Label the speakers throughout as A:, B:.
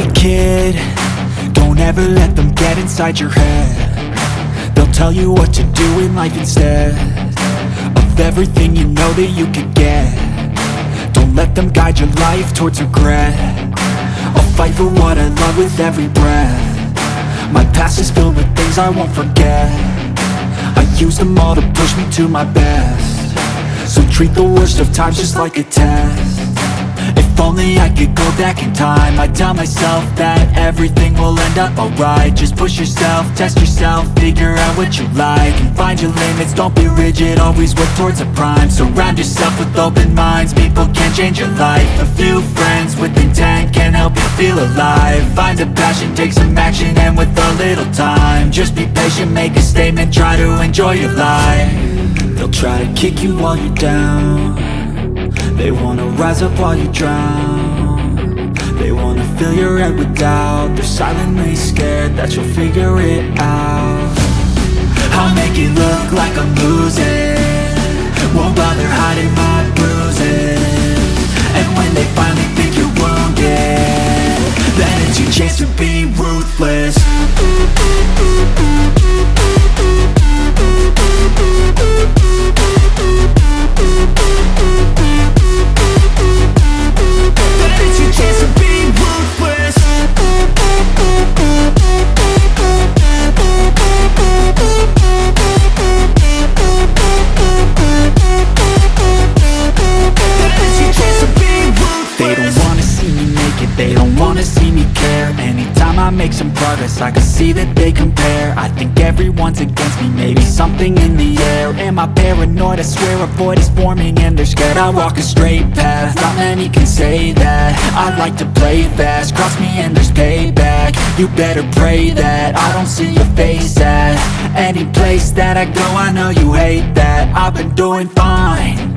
A: Hey kid, don't ever let them get inside your head. They'll tell you what to do in life instead of everything you know that you could get. Don't let them guide your life towards regret. I'll fight for what I love with every breath. My past is filled with things I won't forget. I use them all to push me to my best. So treat the worst of times just like a test. If only I could go back in time, I'd tell myself that everything will end up alright. Just push yourself, test yourself, figure out what you like, and find your limits, don't be rigid, always work towards a prime. Surround yourself with open minds, people can change your life. A few friends with intent can help you feel alive. Find a passion, take some action, and with a little time, just be patient, make a statement, try to enjoy your life. They'll try to kick you while you're down. They wanna rise up while you drown. They wanna fill your head with doubt. They're silently scared that you'll figure it out. I'll make it look like I'm losing, won't bother hiding my bruises. And when they finally think you're wounded, then it's your chance to be ruthless. They don't wanna see me care. Anytime I make some progress, I can see that they compare. I think everyone's against me, maybe something in the air. Am I paranoid? I swear a void is forming and they're scared. I walk a straight path, not many can say that. I like to play fast, cross me and there's payback. You better pray that I don't see your face at any place that I go. I know you hate that. I've been doing fine,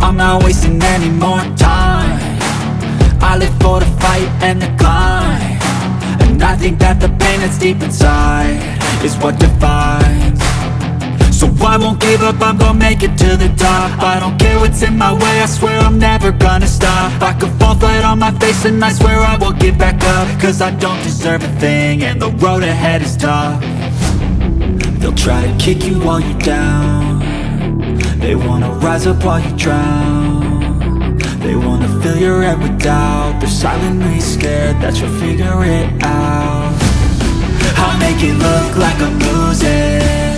A: I'm not wasting any more time. I live for the fight and the climb, and I think that the pain that's deep inside is what defines. So I won't give up, I'm gonna make it to the top. I don't care what's in my way, I swear I'm never gonna stop. I could fall flat on my face and I swear I will get back up, cause I don't deserve a thing and the road ahead is tough. They'll try to kick you while you're down. They wanna rise up while you drown. They wanna fill your head with doubt. They're silently scared that you'll figure it out. I'll make it look like I'm losing,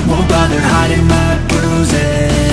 A: won't bother hiding my bruises.